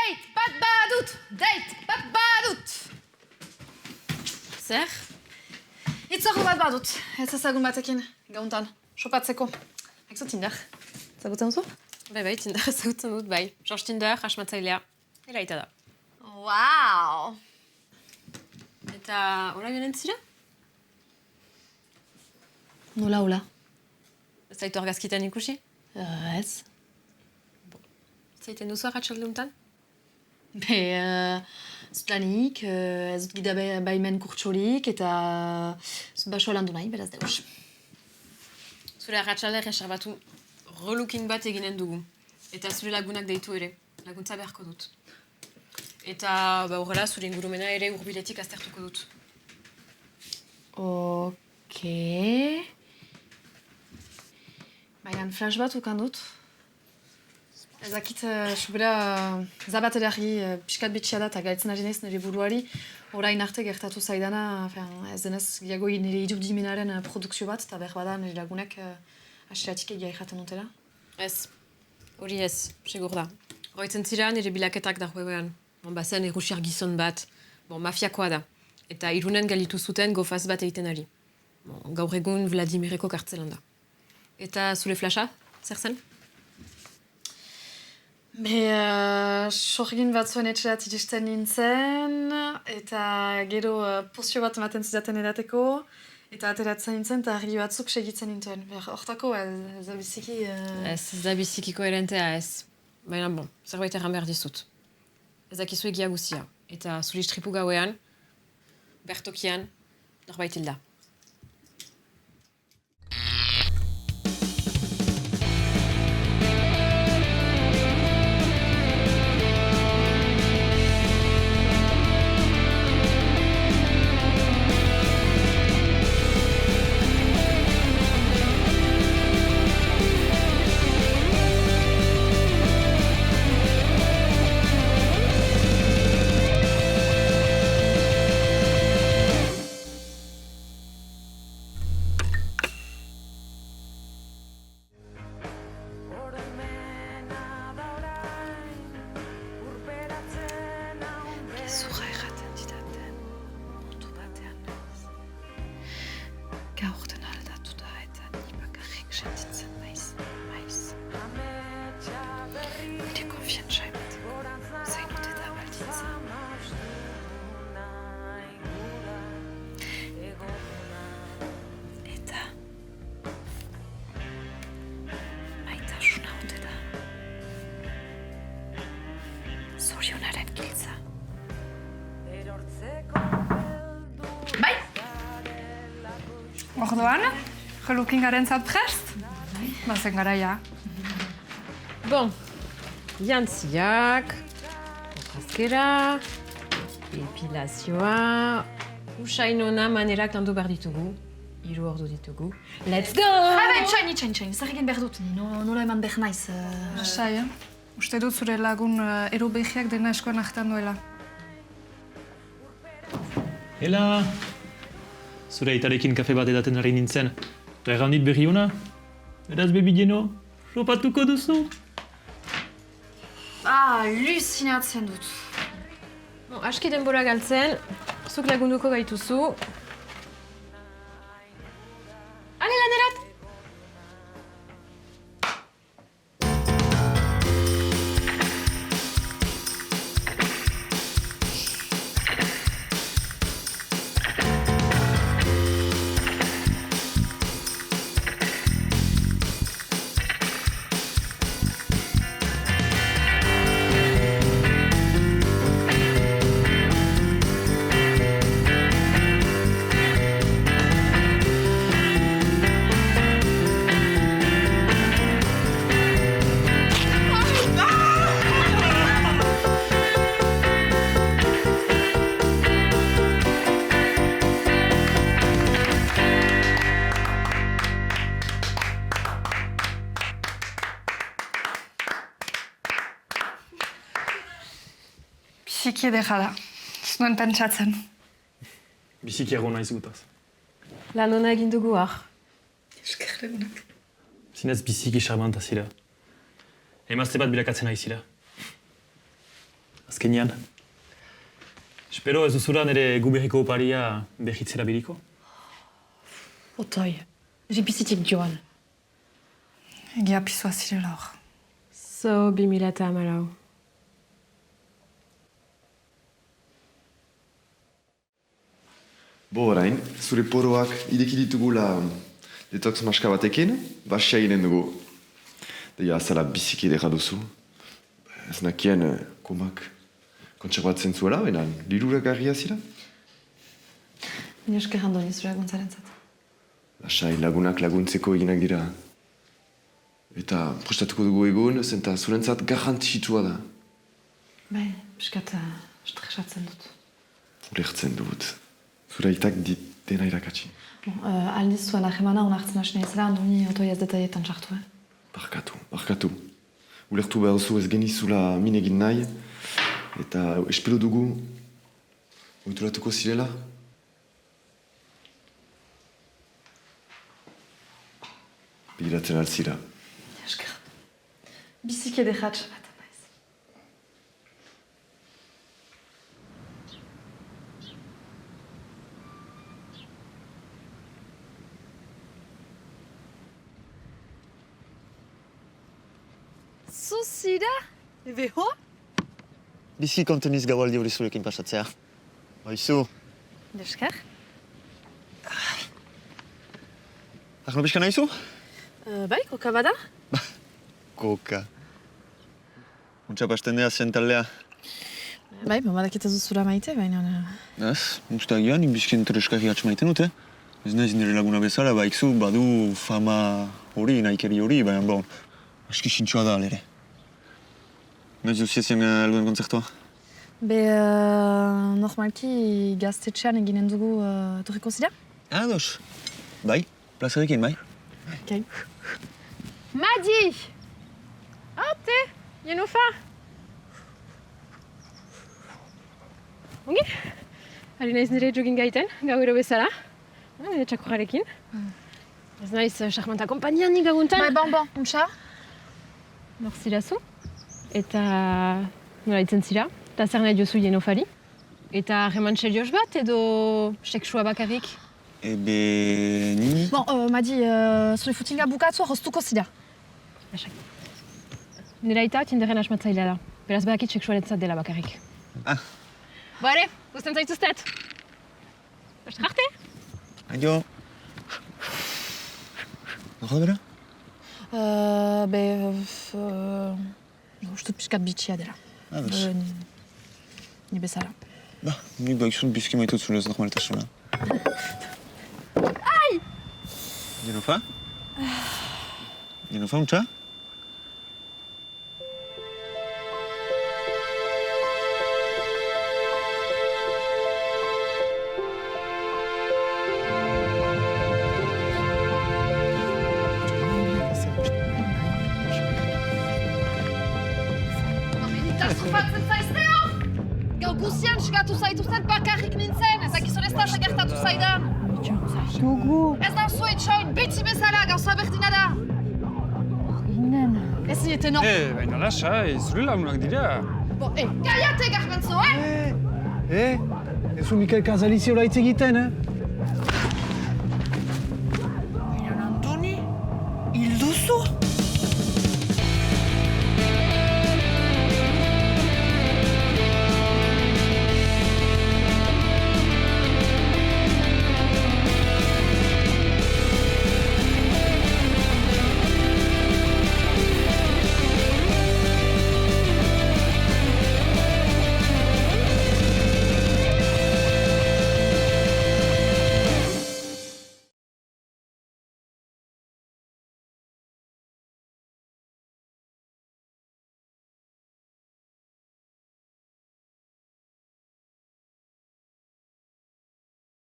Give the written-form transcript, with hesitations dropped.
Date bat badut! Date bat badut! Zer? Itzorru bat badut, ez ezagun batekin, gauntan, sopatzeko. Ekzo Tinder, ezagutzen duzu? Bai, Tinder ezagutzen dut, bai. George Tinder, asmatzailea. Eraita da. Wow! Eta ora joan zira? Nola? Ez zaitu argazkitan ikusi? Ez. Zaiten duzu arratsalde honetan? Ez dut lanik, ez dut gida baimen kurtsolik, eta ez dut baso landu nahi, beraz deus. Zure arratsalde reserbatu rolukin bat eginen dugu. Eta zure lagunak deitu ere, laguntza beharko dut. Eta horrela zure ingurumena ere hurbiletik aztertuko dut. Ok. Baina flash bat ukan dut. Ezakit, sobera zabaterari pixkat bitxia da eta gaitzen ari naiz nire buruari. Orain arte gertatu zaidana, ez denez gehiago nire irudimenaren produkzio bat, eta behar bada nire lagunek aseratik egia ikaten dutela. Ez, hori ez, segur da. Hoitzen zira nire bilaketak dagoean. Bazen errusiar gizon bat, mafiakoa da. Eta Irunen galitu zuten gofaz bat egiten ari. Gaur egun Vladimireko kartzelan da. Eta zure flasha, zer zen? Sorgin batzuen etxerat iristen nintzen, eta gero pozio bat ematen zidaten edateko, eta ateratzen nintzen, eta argi batzuk segitzen nintzen. Hortako, ez da biziki... Ez da biziki koherentea ez. Baina, zerbait erran behar dizut. Ez dakizu egia guztia. Eta zure istripu gauean, bertokian, norbait hilda. Gezurra erraten didaten, ordu batean naiz. Gaurten aldatu da eta ni bakarrik sentitzen naiz. Nire konfiantza emateko, zain dute da baldintza. Eta maitasuna ote da. Zorionaren giltza. Bai? Orduan, jolukin garentzat prest? Bazen garaia. Jantziak, okazkera, epilazioa, usainona manerak landu behar ditugu, 3 ordu ditugu. Let's go! Txain, zer egin behar dut, nola eman behar naiz. Lasai, Uste dut zure lagun erobegiak dena eskoan hartan duela. Hela! Zure aitarekin kafe bat edaten ari nintzen. Eta erran dit berri hona? Beraz bebidieno, sopatuko duzu? Alusinatzen dut. Aski denbora galtzen, zuk lagunduko gaituzu. Ale, lanerat! Biziki edera da. Ez nuen pentsatzen. Bizikiago naiz gutaz. Lan hona egin dugu, Eskerrenak. Zinez biziki charmanta zira. Emazte bat bilakatzen ari zira. azkenean. Espero ez duzula nire guberriko oparia behitzera biriko. Otoi, jipizitik joan. Egia pisua zirela hor. So, 2014. Bo, orain, zure poroak ideki ditugula detox maska batekin, basia eginen dugu. Deia azala biziki edera duzu. Ez nakien komak kontserbatzen zuela, baina lirurak garria zira. Ni esker handoni zure laguntzarentzat. Lasai lagunak laguntzeko eginak dira. Eta prestatuko dugu egun, zenta zurentzat garrantzitsua da. Bai, piskat stresatzen dut. Ulertzen dut. Zure aitak dit dena irakatsi. Bon, aldiz zuen ahemana onartzen hasi nahizela, andoni otoi ez detaietan sartu, Barkatu. Ulertu behar duzu ez genizula min egin nahi, eta espero dugu oituratuko zirela. Begiratzen altzira. Esker. Biziki edejatz bat, naiz. Zuzira? Beho? Bizi konteniz gaualdi hori zurekin pasatzea. Baizu, Esker? ahno pixka nahizu? Bai, koka bada? Koka. Untxa pasten dea zen taldea. Bai, badakit ez duzula maite, baina... Ez, uste agian, nik bizki interesgarri hatz maiten dute. Ez naiz nire laguna bezala, baikzu, badu fama hori, nahikeri hori, baina bon, aski sintxoa da alere. Noiz duziezen alduen kontzertua? Be, normalki gaztetxean eginen dugu etorriko zira? Ados. Bai, plazarekin, bai. Okay. Madi! Ate, Jennifer! Ongi? Ari naiz nire jogin gaiten, gauero bezala. Nire txakurrarekin. Ez naiz charmanta kompanian nik gaguntan. Bai, bon, untxa? Nor zirazu. Eta nola itzen zira. Eta zer nahi diozu Jenofari. Eta harreman serioz bat edo seksua bakarrik. Ebe... ni... Bon, Madi, zure footinga bukatzu hoztuko zira. Lasak. Nire aita Tinderen asmatzailea da. Beraz badakit seksualetzat dela bakarrik. Ah. Bo ere, guztan zaituztet. Basta arte? Aio. Nago da bera? Uste pixkat bitxia dela. Ados. Ni bezala. Ba, nik baikzun bizki maitut zure ez normaltasuna. Ai! Jennifer? Jennifer, untxa? Katastrofatzen zaizteo! Gau guzian sigatu zaituzten bakarrik nintzen, ez dakizun ez da segertatu zaidan. Ez da zu itxoin, bitxi bezala, gauza berdina da. Ez zieten hor. Baina lasai, zure lagunak dira. Gaiate garbentzo, Ez du Mikel Kazaliziola hitz egiten,